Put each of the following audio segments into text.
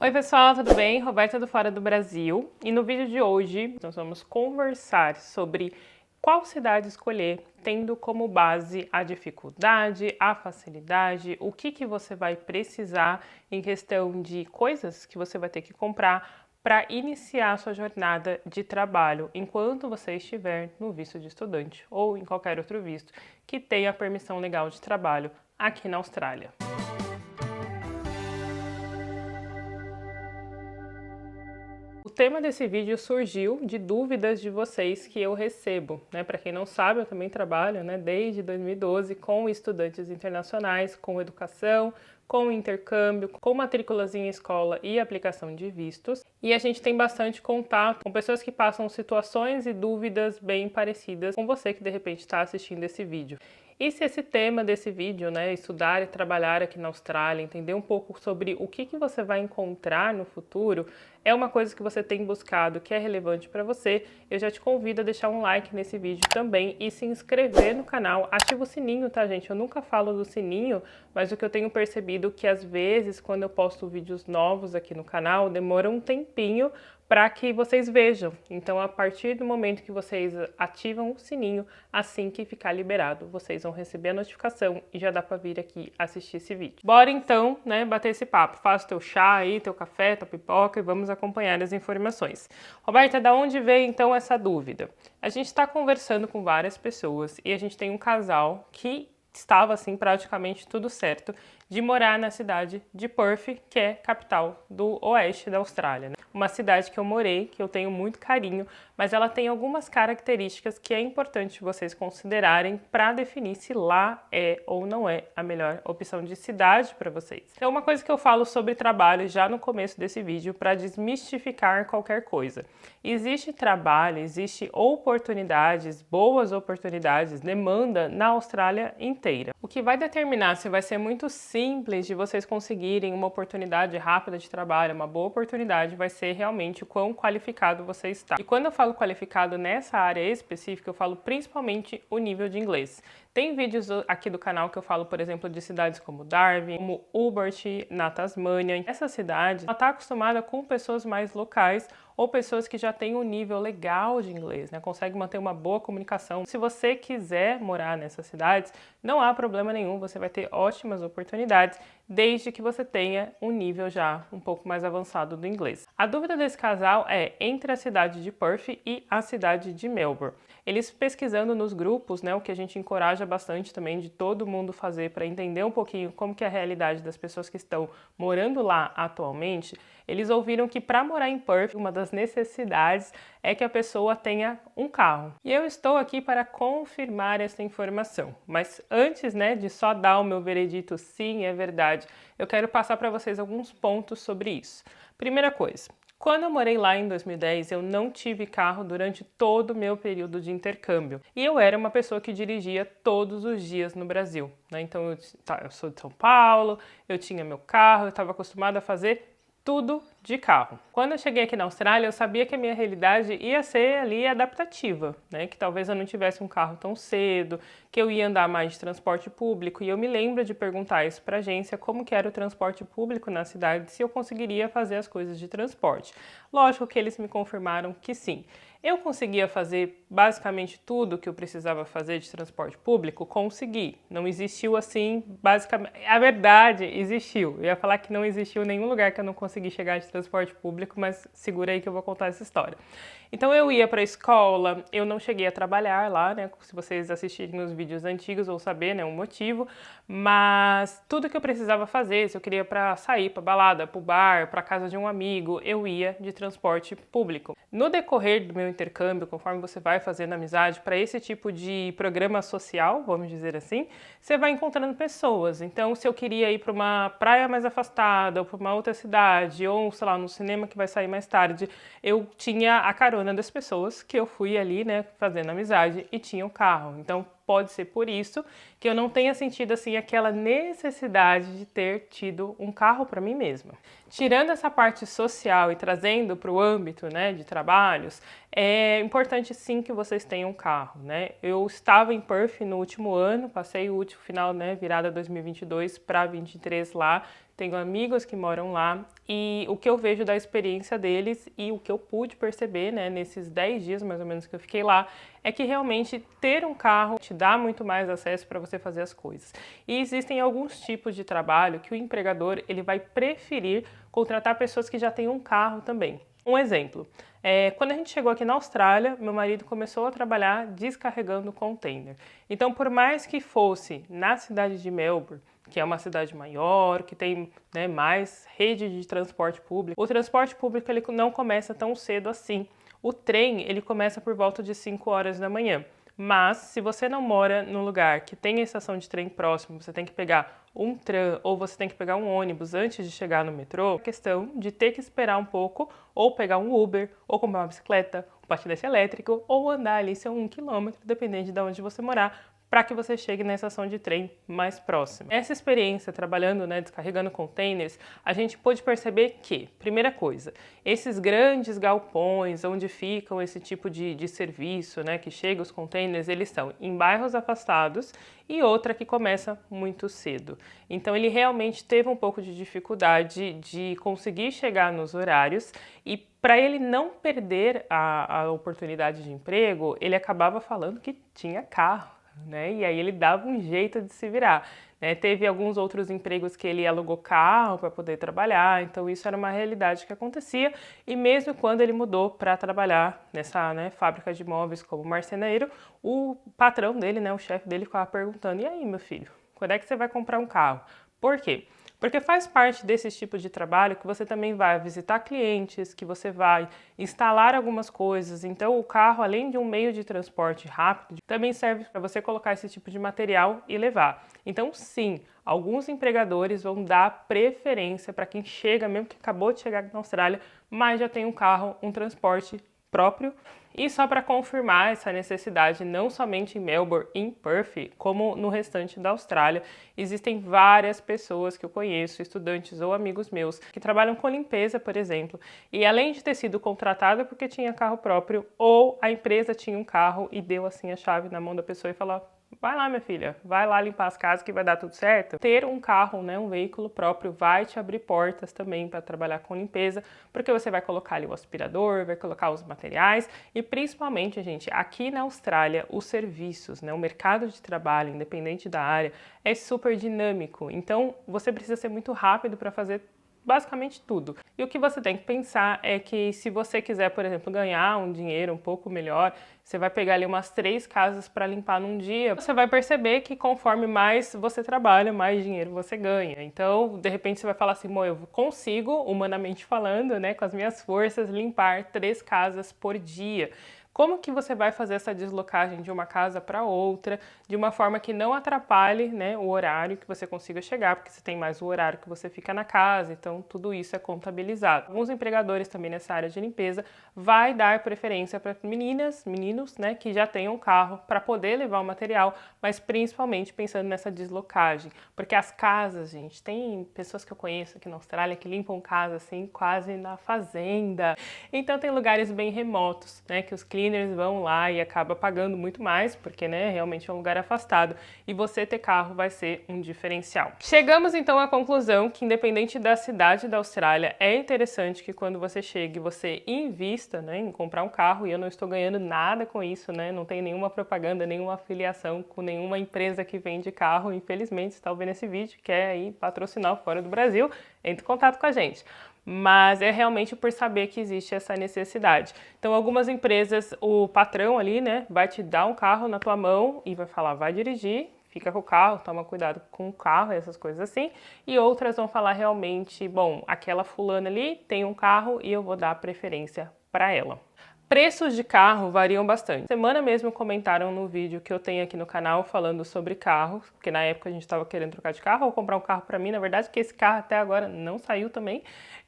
Oi pessoal, tudo bem? Roberta do Fora do Brasil, e no vídeo de hoje nós vamos conversar sobre qual cidade escolher, tendo como base a dificuldade, a facilidade, o que você vai precisar em questão de coisas que você vai ter que comprar para iniciar a sua jornada de trabalho enquanto você estiver no visto de estudante ou em qualquer outro visto que tenha permissão legal de trabalho aqui na Austrália. O tema desse vídeo surgiu de dúvidas de vocês que eu recebo, né? Para quem não sabe, eu também trabalho, né, desde 2012 com estudantes internacionais, com educação, com intercâmbio, com matrículas em escola e aplicação de vistos. E a gente tem bastante contato com pessoas que passam situações e dúvidas bem parecidas com você que de repente está assistindo esse vídeo. E se esse tema desse vídeo, né, estudar e trabalhar aqui na Austrália, entender um pouco sobre o que você vai encontrar no futuro, é uma coisa que você tem buscado, que é relevante para você, eu já te convido a deixar um like nesse vídeo também e se inscrever no canal. Ativa o sininho, tá, gente? Eu nunca falo do sininho, mas o que eu tenho percebido é que às vezes, quando eu posto vídeos novos aqui no canal, demora um tempinho para que vocês vejam. Então, a partir do momento que vocês ativam o sininho, assim que ficar liberado, vocês vão receber a notificação e já dá para vir aqui assistir esse vídeo. Bora então, né, bater esse papo. Faça teu chá aí, teu café, tua pipoca e vamos acompanhar as informações. Roberta, da onde veio então essa dúvida? A gente está conversando com várias pessoas e a gente tem um casal que estava assim praticamente tudo certo de morar na cidade de Perth, que é capital do oeste da Austrália, né? Uma cidade que eu morei, que eu tenho muito carinho, mas ela tem algumas características que é importante vocês considerarem para definir se lá é ou não é a melhor opção de cidade para vocês. Então, uma coisa que eu falo sobre trabalho já no começo desse vídeo para desmistificar qualquer coisa. Existe trabalho, existe oportunidades, boas oportunidades, demanda na Austrália inteira. O que vai determinar se vai ser muito simples de vocês conseguirem uma oportunidade rápida de trabalho, uma boa oportunidade, vai ser realmente o quão qualificado você está. E quando eu falo qualificado nessa área específica, eu falo principalmente o nível de inglês. Tem vídeos aqui do canal que eu falo, por exemplo, de cidades como Darwin, como Hobart, na Tasmânia. Essa cidade está acostumada com pessoas mais locais ou pessoas que já têm um nível legal de inglês, né? Conseguem manter uma boa comunicação. Se você quiser morar nessas cidades, não há problema nenhum, você vai ter ótimas oportunidades, desde que você tenha um nível já um pouco mais avançado do inglês. A dúvida desse casal é entre a cidade de Perth e a cidade de Melbourne. Eles pesquisando nos grupos, né, o que a gente encoraja bastante também de todo mundo fazer para entender um pouquinho como que é a realidade das pessoas que estão morando lá atualmente, eles ouviram que para morar em Perth, uma das necessidades é que a pessoa tenha um carro. E eu estou aqui para confirmar essa informação. Mas antes, né, de só dar o meu veredito sim, é verdade, eu quero passar para vocês alguns pontos sobre isso. Primeira coisa, quando eu morei lá em 2010, eu não tive carro durante todo o meu período de intercâmbio. E eu era uma pessoa que dirigia todos os dias no Brasil, né? Então eu sou de São Paulo, eu tinha meu carro, eu estava acostumada a fazer tudo de carro. Quando eu cheguei aqui na Austrália, eu sabia que a minha realidade ia ser ali adaptativa, né? Que talvez eu não tivesse um carro tão cedo, que eu ia andar mais de transporte público. E eu me lembro de perguntar isso para a agência, como que era o transporte público na cidade, se eu conseguiria fazer as coisas de transporte. Lógico que eles me confirmaram que sim. Eu conseguia fazer basicamente tudo que eu precisava fazer de transporte público? Consegui. Não existiu assim, basicamente... A verdade, existiu. Eu ia falar que não existiu nenhum lugar que eu não consegui chegar de transporte público, mas segura aí que eu vou contar essa história. Então eu ia para a escola, eu não cheguei a trabalhar lá, né? Se vocês assistirem os vídeos antigos vão saber, né, o motivo, mas tudo que eu precisava fazer, se eu queria para sair para balada, para o bar, para casa de um amigo, eu ia de transporte público. No decorrer do meu intercâmbio, conforme você vai fazendo amizade, para esse tipo de programa social, vamos dizer assim, você vai encontrando pessoas. Então, se eu queria ir para uma praia mais afastada, ou para uma outra cidade, ou, sei lá, no cinema que vai sair mais tarde, eu tinha a carona das pessoas que eu fui ali, né, fazendo amizade e tinha o carro. Então, pode ser por isso que eu não tenha sentido assim aquela necessidade de ter tido um carro para mim mesma. Tirando essa parte social e trazendo para o âmbito, né, de trabalhos, é importante sim que vocês tenham um carro, né? Eu estava em Perth no último ano, passei o último final, né, virada 2022 para 23 lá, tenho amigos que moram lá e o que eu vejo da experiência deles e o que eu pude perceber, né, nesses 10 dias mais ou menos que eu fiquei lá, é que realmente ter um carro te dá muito mais acesso para você fazer as coisas. E existem alguns tipos de trabalho que o empregador ele vai preferir contratar pessoas que já têm um carro também. Um exemplo, quando a gente chegou aqui na Austrália, meu marido começou a trabalhar descarregando container. Então, por mais que fosse na cidade de Melbourne, que é uma cidade maior, que tem, né, mais rede de transporte público, o transporte público ele não começa tão cedo assim. O trem ele começa por volta de 5 horas da manhã. Mas, se você não mora num lugar que tem a estação de trem próximo, você tem que pegar um tram ou você tem que pegar um ônibus antes de chegar no metrô, é questão de ter que esperar um pouco, ou pegar um Uber, ou comprar uma bicicleta, um patinete elétrico, ou andar ali seu 1 quilômetro, dependendo de onde você morar, para que você chegue na estação de trem mais próxima. Essa experiência trabalhando, né, descarregando containers, a gente pôde perceber que, primeira coisa, esses grandes galpões onde ficam esse tipo de serviço, né, que chega os containers, eles estão em bairros afastados e outra que começa muito cedo. Então ele realmente teve um pouco de dificuldade de conseguir chegar nos horários e para ele não perder a oportunidade de emprego, ele acabava falando que tinha carro. Né? E aí ele dava um jeito de se virar. Né? Teve alguns outros empregos que ele alugou carro para poder trabalhar, então isso era uma realidade que acontecia. E mesmo quando ele mudou para trabalhar nessa, né, fábrica de móveis como marceneiro, o patrão dele, né, o chefe dele, ficava perguntando: e aí, meu filho, quando é que você vai comprar um carro? Por quê? Porque faz parte desse tipo de trabalho que você também vai visitar clientes, que você vai instalar algumas coisas. Então, o carro, além de um meio de transporte rápido, também serve para você colocar esse tipo de material e levar. Então, sim, alguns empregadores vão dar preferência para quem chega, mesmo que acabou de chegar na Austrália, mas já tem um carro, um transporte próprio. E só para confirmar essa necessidade, não somente em Melbourne e em Perth, como no restante da Austrália, existem várias pessoas que eu conheço, estudantes ou amigos meus, que trabalham com limpeza, por exemplo, e além de ter sido contratada porque tinha carro próprio, ou a empresa tinha um carro e deu assim a chave na mão da pessoa e falou: vai lá, minha filha, vai lá limpar as casas que vai dar tudo certo. Ter um carro, né, um veículo próprio, vai te abrir portas também para trabalhar com limpeza, porque você vai colocar ali o aspirador, vai colocar os materiais e principalmente, gente, aqui na Austrália, os serviços, né, o mercado de trabalho, independente da área, é super dinâmico. Então, você precisa ser muito rápido para fazer basicamente tudo. E o que você tem que pensar é que se você quiser, por exemplo, ganhar um dinheiro um pouco melhor, você vai pegar ali umas 3 casas para limpar num dia, você vai perceber que conforme mais você trabalha, mais dinheiro você ganha. Então, de repente você vai falar assim: eu consigo, humanamente falando, né, com as minhas forças, limpar 3 casas por dia. Como que você vai fazer essa deslocagem de uma casa para outra, de uma forma que não atrapalhe, né, o horário que você consiga chegar, porque você tem mais o horário que você fica na casa, então tudo isso é contabilizado. Alguns empregadores também nessa área de limpeza vai dar preferência para meninas, meninos, né, que já tenham carro para poder levar o material, mas principalmente pensando nessa deslocagem, porque as casas, gente, tem pessoas que eu conheço aqui na Austrália que limpam casa assim quase na fazenda. Então tem lugares bem remotos, né, que os cleaners vão lá e acaba pagando muito mais, porque, né, realmente é um lugar afastado, e você ter carro vai ser um diferencial. Chegamos então à conclusão que, independente da cidade da Austrália, é interessante que quando você chegue, você invista, né, em comprar um carro, e eu não estou ganhando nada com isso, né, não tem nenhuma propaganda, nenhuma afiliação com nenhuma empresa que vende carro, infelizmente, se está ouvindo esse vídeo, quer aí patrocinar fora do Brasil, entre em contato com a gente. Mas é realmente por saber que existe essa necessidade. Então, algumas empresas, o patrão ali, né, vai te dar um carro na tua mão e vai falar: vai dirigir, fica com o carro, toma cuidado com o carro, essas coisas assim. E outras vão falar realmente: bom, aquela fulana ali tem um carro e eu vou dar preferência para ela. Preços de carro variam bastante. Semana mesmo comentaram no vídeo que eu tenho aqui no canal falando sobre carros, porque na época a gente estava querendo trocar de carro ou comprar um carro para mim, na verdade, porque esse carro até agora não saiu também.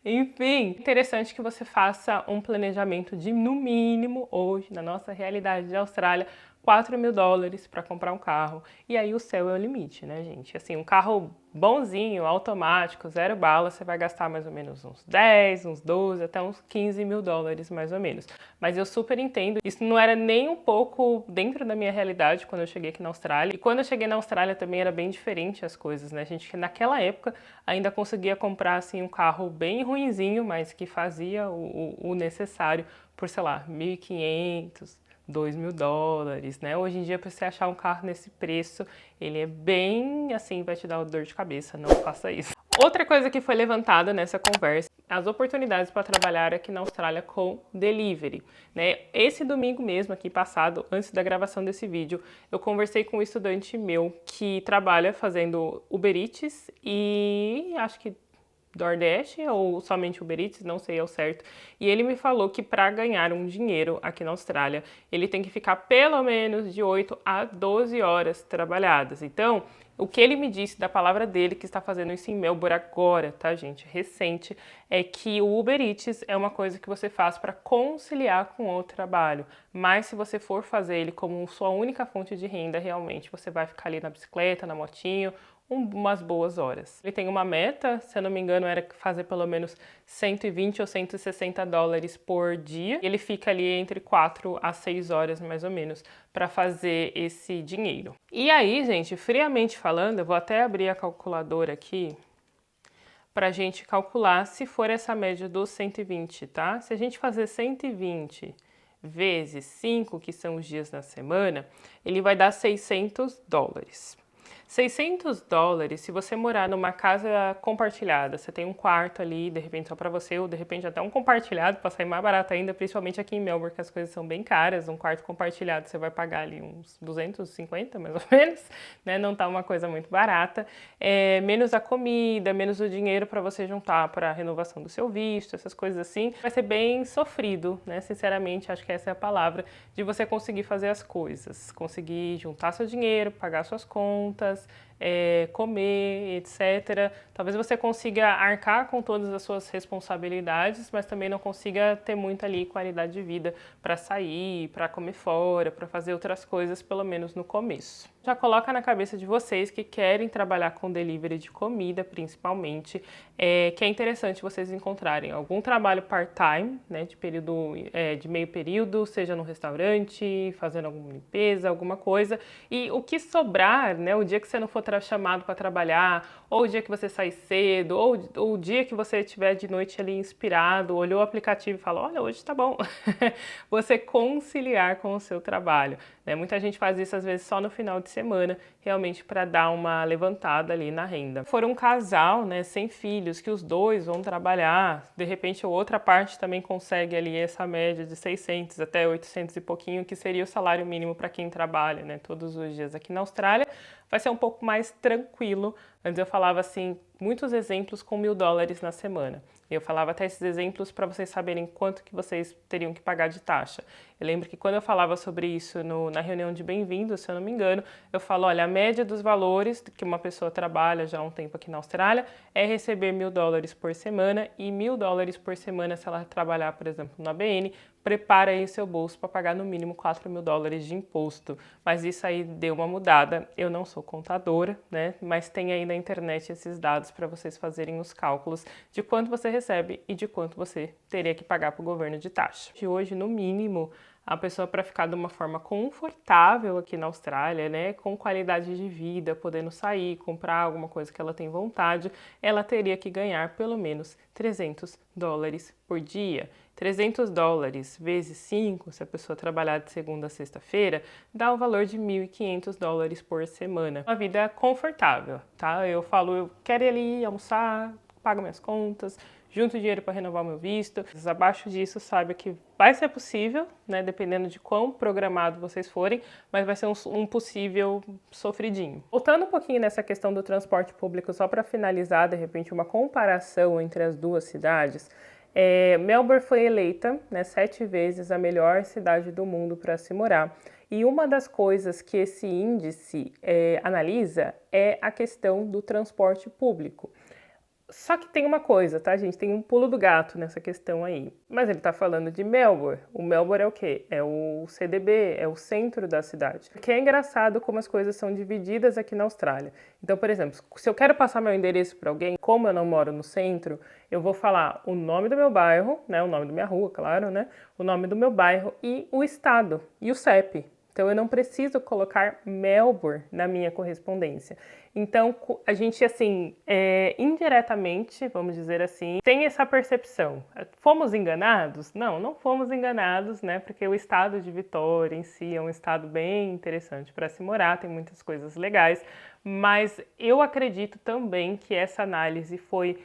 Enfim, interessante que você faça um planejamento de, no mínimo, hoje, na nossa realidade de Austrália, US$ 4.000 para comprar um carro. E aí o céu é o limite, né, gente? Assim, um carro bonzinho, automático, zero bala, você vai gastar mais ou menos uns 10, uns 12, até uns US$ 15.000 mais ou menos. Mas eu super entendo, isso não era nem um pouco dentro da minha realidade quando eu cheguei aqui na Austrália. E quando eu cheguei na Austrália também era bem diferente as coisas, né? A gente naquela época ainda conseguia comprar assim um carro bem ruinzinho, mas que fazia o necessário por, sei lá, 1.500, US$ 2.000, né? Hoje em dia, para você achar um carro nesse preço, ele é bem assim, vai te dar dor de cabeça, não faça isso. Outra coisa que foi levantada nessa conversa, as oportunidades para trabalhar aqui na Austrália com delivery, né? Esse domingo mesmo, aqui passado, antes da gravação desse vídeo, eu conversei com um estudante meu que trabalha fazendo Uber Eats e acho que DoorDash ou somente Uber Eats, não sei ao certo. E ele me falou que para ganhar um dinheiro aqui na Austrália, ele tem que ficar pelo menos de 8 a 12 horas trabalhadas. Então, o que ele me disse da palavra dele, que está fazendo isso em Melbourne agora, tá, gente? Recente, é que o Uber Eats é uma coisa que você faz para conciliar com o trabalho. Mas se você for fazer ele como sua única fonte de renda, realmente você vai ficar ali na bicicleta, na motinho, umas boas horas. Ele tem uma meta, se eu não me engano, era fazer pelo menos 120 ou 160 dólares por dia. Ele fica ali entre 4 a 6 horas, mais ou menos, para fazer esse dinheiro. E aí, gente, friamente falando, eu vou até abrir a calculadora aqui para a gente calcular se for essa média dos 120, tá? Se a gente fazer 120 vezes 5, que são os dias na semana, ele vai dar 600 dólares. 600 dólares, se você morar numa casa compartilhada, você tem um quarto ali, de repente só para você, ou de repente até um compartilhado, para sair mais barato ainda, principalmente aqui em Melbourne, que as coisas são bem caras, um quarto compartilhado você vai pagar ali uns 250, mais ou menos, né? Não tá uma coisa muito barata. Menos a comida, menos o dinheiro para você juntar para a renovação do seu visto, essas coisas assim, vai ser bem sofrido, né? Sinceramente, acho que essa é a palavra, de você conseguir fazer as coisas, conseguir juntar seu dinheiro, pagar suas contas, comer, etc. Talvez você consiga arcar com todas as suas responsabilidades, mas também não consiga ter muita ali qualidade de vida para sair, para comer fora, para fazer outras coisas, pelo menos no começo. Já coloca na cabeça de vocês que querem trabalhar com delivery de comida, principalmente, que é interessante vocês encontrarem algum trabalho part-time, né, de período, de meio período, seja no restaurante, fazendo alguma limpeza, alguma coisa, e o que sobrar, né, o dia que você não for chamado para trabalhar, ou o dia que você sair cedo, ou o dia que você estiver de noite ali inspirado, olhou o aplicativo e falou, olha, hoje tá bom, você conciliar com o seu trabalho, né? Muita gente faz isso às vezes só no final de semana, realmente para dar uma levantada ali na renda. Se for um casal, né, sem filhos, que os dois vão trabalhar, de repente a outra parte também consegue ali essa média de 600 até 800 e pouquinho, que seria o salário mínimo para quem trabalha, né, todos os dias aqui na Austrália, vai ser um pouco mais tranquilo. Antes eu falava assim, muitos exemplos com $1.000 na semana. Eu falava até esses exemplos para vocês saberem quanto que vocês teriam que pagar de taxa. Eu lembro que quando eu falava sobre isso na reunião de bem-vindos, se eu não me engano, eu falo, olha, a média dos valores que uma pessoa trabalha já há um tempo aqui na Austrália é receber $1.000 por semana e $1.000 por semana se ela trabalhar, por exemplo, na ABN, prepara aí seu bolso para pagar no mínimo $4.000 de imposto. Mas isso aí deu uma mudada. Eu não sou contadora, né? Mas tem aí na internet esses dados para vocês fazerem os cálculos de quanto você recebe e de quanto você teria que pagar para o governo de taxa. De hoje, no mínimo, a pessoa, para ficar de uma forma confortável aqui na Austrália, né, com qualidade de vida, podendo sair, comprar alguma coisa que ela tem vontade, ela teria que ganhar pelo menos $300 por dia. $300 vezes 5, se a pessoa trabalhar de segunda a sexta-feira, dá o valor de $1.500 por semana. Uma vida confortável, tá? Eu falo, eu quero ir ali almoçar, pago minhas contas, junto dinheiro para renovar meu visto. Abaixo disso, sabe que vai ser possível, né, dependendo de quão programado vocês forem, mas vai ser um possível sofridinho. Voltando um pouquinho nessa questão do transporte público, só para finalizar, de repente, uma comparação entre as duas cidades. Melbourne foi eleita, né, 7 vezes a melhor cidade do mundo para se morar. E uma das coisas que esse índice analisa é a questão do transporte público. Só que tem uma coisa, tá, gente? Tem um pulo do gato nessa questão aí. Mas ele tá falando de Melbourne. O Melbourne é o quê? É o CDB, é o centro da cidade. Que é engraçado como as coisas são divididas aqui na Austrália. Então, por exemplo, se eu quero passar meu endereço para alguém, como eu não moro no centro, eu vou falar o nome do meu bairro, né? O nome da minha rua, claro, né? O nome do meu bairro e o estado e o CEP. Então, eu não preciso colocar Melbourne na minha correspondência. Então, a gente, assim, indiretamente, vamos dizer assim, tem essa percepção. Fomos enganados? Não, não fomos enganados, né? Porque o estado de Vitória em si é um estado bem interessante para se morar, tem muitas coisas legais, mas eu acredito também que essa análise foi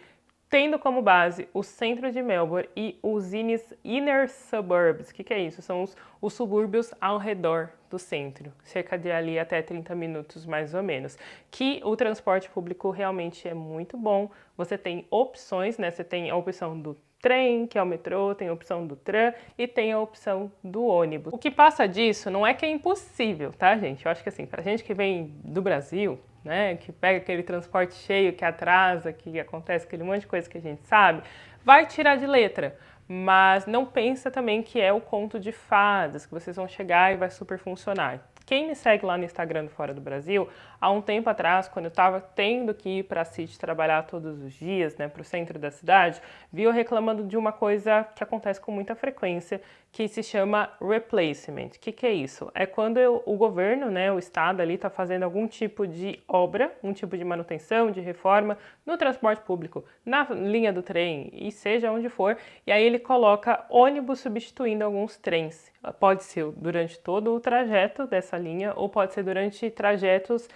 tendo como base o centro de Melbourne e os inner suburbs. O que é isso? São os subúrbios ao redor do centro, cerca de ali até 30 minutos mais ou menos. Que o transporte público realmente é muito bom. Você tem opções, né? Você tem a opção do trem, que é o metrô, tem a opção do tram e tem a opção do ônibus. O que passa disso não é que é impossível, tá, gente? Eu acho que assim, pra gente que vem do Brasil, né, que pega aquele transporte cheio, que atrasa, que acontece aquele monte de coisa que a gente sabe, vai tirar de letra. Mas não pensa também que é o conto de fadas, que vocês vão chegar e vai super funcionar. Quem me segue lá no Instagram do Fora do Brasil, há um tempo atrás, quando eu estava tendo que ir para a City trabalhar todos os dias, né, para o centro da cidade, vi eu reclamando de uma coisa que acontece com muita frequência, que se chama replacement. O que é isso? É quando o governo, né, o estado ali está fazendo algum tipo de obra, um tipo de manutenção, de reforma no transporte público, na linha do trem e seja onde for, e aí ele coloca ônibus substituindo alguns trens. Pode ser durante todo o trajeto dessa linha ou pode ser durante trajetos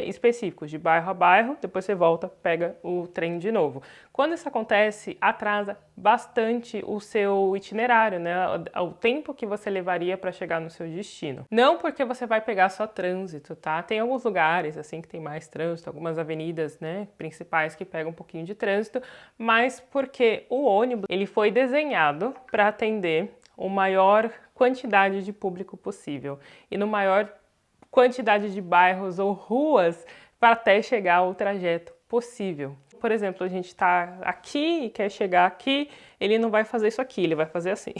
específicos, de bairro a bairro, depois você volta, pega o trem de novo. Quando isso acontece, atrasa bastante o seu itinerário, né? O tempo que você levaria para chegar no seu destino. Não porque você vai pegar só trânsito, tá? Tem alguns lugares assim que tem mais trânsito, algumas avenidas, né, principais que pegam um pouquinho de trânsito, mas porque o ônibus ele foi desenhado para atender a maior quantidade de público possível e no maior quantidade de bairros ou ruas para até chegar ao trajeto possível. Por exemplo, a gente está aqui e quer chegar aqui, ele não vai fazer isso aqui, ele vai fazer assim.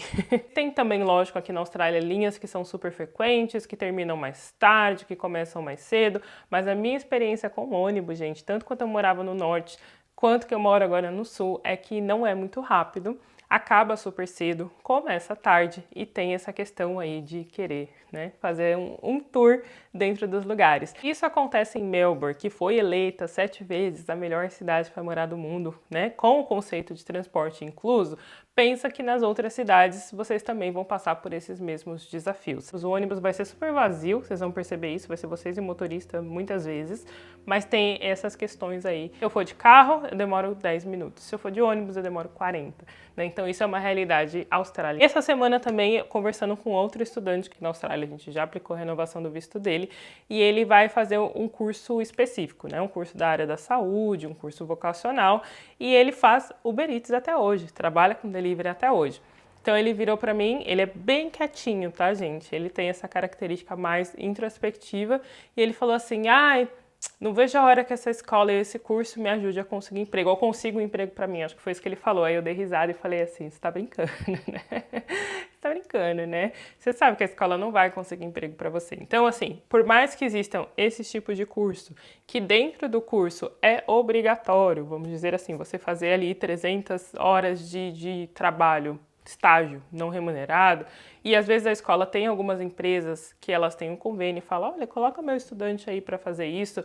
Tem também, lógico, aqui na Austrália, linhas que são super frequentes, que terminam mais tarde, que começam mais cedo, mas a minha experiência com ônibus, gente, tanto quanto eu morava no norte, quanto que eu moro agora no sul, é que não é muito rápido, acaba super cedo, começa tarde e tem essa questão aí de querer, né, fazer um tour dentro dos lugares. Isso acontece em Melbourne, que foi eleita 7 vezes a melhor cidade para morar do mundo, né, com o conceito de transporte incluso. Pensa que nas outras cidades vocês também vão passar por esses mesmos desafios. O ônibus vai ser super vazio, vocês vão perceber isso, vai ser vocês e o motorista muitas vezes, mas tem essas questões aí. Se eu for de carro, eu demoro 10 minutos. Se eu for de ônibus, eu demoro 40. Né? Então isso é uma realidade australiana. Essa semana também, conversando com outro estudante que na Austrália a gente já aplicou a renovação do visto dele, e ele vai fazer um curso específico, né? Um curso da área da saúde, um curso vocacional, e ele faz Uber Eats até hoje, trabalha com delivery até hoje. Então ele virou para mim, ele é bem quietinho, tá, gente? Ele tem essa característica mais introspectiva e ele falou assim: "Ai, não vejo a hora que essa escola e esse curso me ajude a conseguir emprego, ou consiga um emprego para mim." Acho que foi isso que ele falou. Aí eu dei risada e falei assim: "Você tá brincando, né? Você tá brincando, né? Você sabe que a escola não vai conseguir emprego para você." Então, assim, por mais que existam esses tipos de curso, que dentro do curso é obrigatório, vamos dizer assim, você fazer ali 300 horas de trabalho, estágio não remunerado, e às vezes a escola tem algumas empresas que elas têm um convênio e falam: "Olha, coloca meu estudante aí para fazer isso."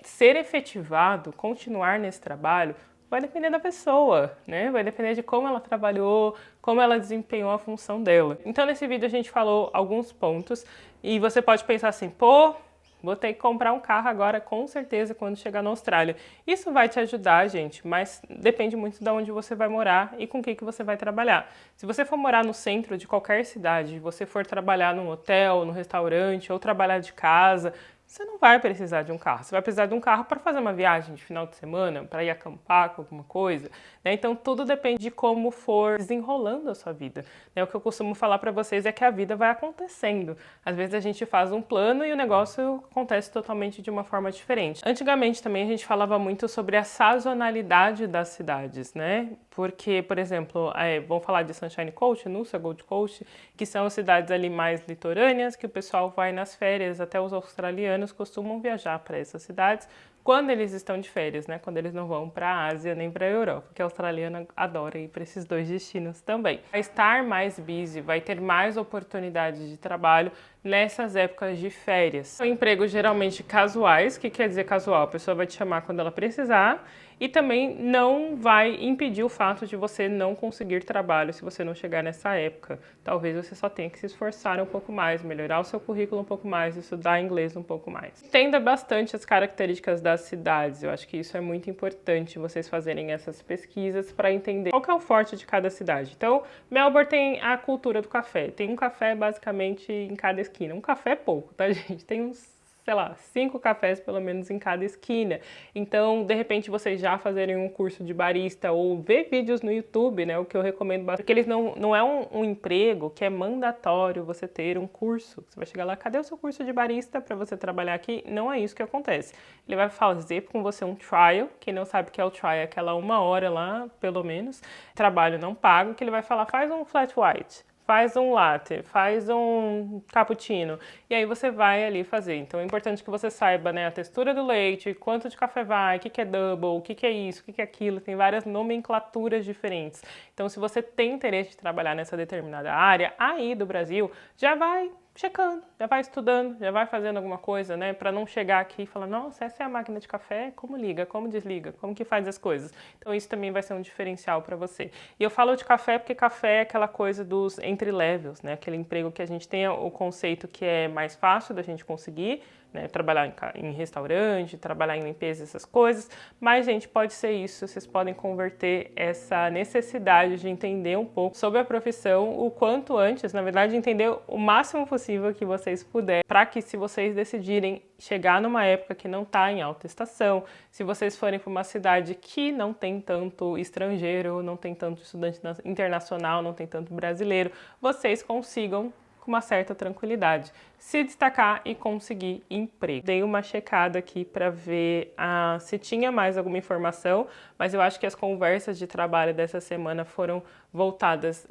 Ser efetivado, continuar nesse trabalho, vai depender da pessoa, né? Vai depender de como ela trabalhou, como ela desempenhou a função dela. Então nesse vídeo a gente falou alguns pontos e você pode pensar assim: "Pô, vou ter que comprar um carro agora, com certeza, quando chegar na Austrália." Isso vai te ajudar, gente, mas depende muito de onde você vai morar e com o que você vai trabalhar. Se você for morar no centro de qualquer cidade, você for trabalhar num hotel, num restaurante ou trabalhar de casa, você não vai precisar de um carro. Você vai precisar de um carro para fazer uma viagem de final de semana, para ir acampar com alguma coisa, né? Então tudo depende de como for desenrolando a sua vida, né? O que eu costumo falar para vocês é que a vida vai acontecendo. Às vezes a gente faz um plano e o negócio acontece totalmente de uma forma diferente. Antigamente também a gente falava muito sobre a sazonalidade das cidades, né? Porque, por exemplo, vamos falar de Sunshine Coast, Noosa, Gold Coast, que são cidades ali mais litorâneas, que o pessoal vai nas férias, até os australianos costumam viajar para essas cidades quando eles estão de férias, né? Quando eles não vão para a Ásia nem para a Europa, que a australiana adora ir para esses dois destinos também. Vai estar mais busy, vai ter mais oportunidades de trabalho nessas épocas de férias. São empregos geralmente casuais, que quer dizer casual? A pessoa vai te chamar quando ela precisar e também não vai impedir o fato de você não conseguir trabalho se você não chegar nessa época. Talvez você só tenha que se esforçar um pouco mais, melhorar o seu currículo um pouco mais, estudar inglês um pouco mais. Entenda bastante as características das cidades. Eu acho que isso é muito importante, vocês fazerem essas pesquisas para entender qual que é o forte de cada cidade. Então, Melbourne tem a cultura do café. Tem um café basicamente em cada esquina. Um café é pouco, tá, gente? Tem uns, sei lá, 5 cafés pelo menos em cada esquina. Então, de repente, vocês já fazerem um curso de barista ou ver vídeos no YouTube, né? O que eu recomendo bastante, porque eles não é um emprego que é mandatório você ter um curso. Você vai chegar lá, cadê o seu curso de barista para você trabalhar aqui? Não é isso que acontece. Ele vai fazer com você um trial. Quem não sabe o que é o trial, é aquela 1 hora lá, pelo menos, trabalho não pago, que ele vai falar, faz um flat white. Faz um latte, faz um cappuccino, e aí você vai ali fazer. Então é importante que você saiba, né, a textura do leite, quanto de café vai, o que é double, o que é isso, o que é aquilo, tem várias nomenclaturas diferentes. Então se você tem interesse de trabalhar nessa determinada área, aí do Brasil, já vai checando, já vai estudando, já vai fazendo alguma coisa, né, para não chegar aqui e falar, nossa, essa é a máquina de café, como liga, como desliga, como que faz as coisas. Então isso também vai ser um diferencial para você. E eu falo de café porque café é aquela coisa dos entry levels, né, aquele emprego que a gente tem o conceito que é mais fácil da gente conseguir, né, trabalhar em restaurante, trabalhar em limpeza, essas coisas, mas, gente, pode ser isso, vocês podem converter essa necessidade de entender um pouco sobre a profissão o quanto antes, na verdade, entender o máximo possível que vocês puderem, para que se vocês decidirem chegar numa época que não está em alta estação, se vocês forem para uma cidade que não tem tanto estrangeiro, não tem tanto estudante internacional, não tem tanto brasileiro, vocês consigam com uma certa tranquilidade se destacar e conseguir emprego. Dei uma checada aqui para ver se tinha mais alguma informação, mas eu acho que as conversas de trabalho dessa semana foram voltadas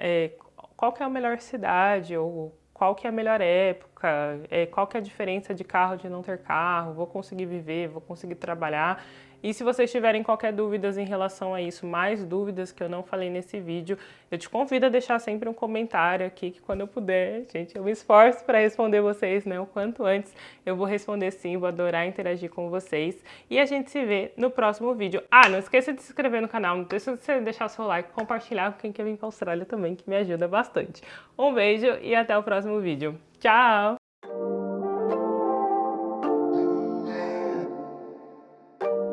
qual que é a melhor cidade ou qual que é a melhor época, qual que é a diferença de carro, de não ter carro, vou conseguir viver, vou conseguir trabalhar. E se vocês tiverem qualquer dúvidas em relação a isso, mais dúvidas que eu não falei nesse vídeo, eu te convido a deixar sempre um comentário aqui, que quando eu puder, gente, eu me esforço para responder vocês, né, o quanto antes. Eu vou responder sim, vou adorar interagir com vocês. E a gente se vê no próximo vídeo. Ah, não esqueça de se inscrever no canal, não esqueça de deixar o seu like, compartilhar com quem quer vir para a Austrália também, que me ajuda bastante. Um beijo e até o próximo vídeo. Tchau!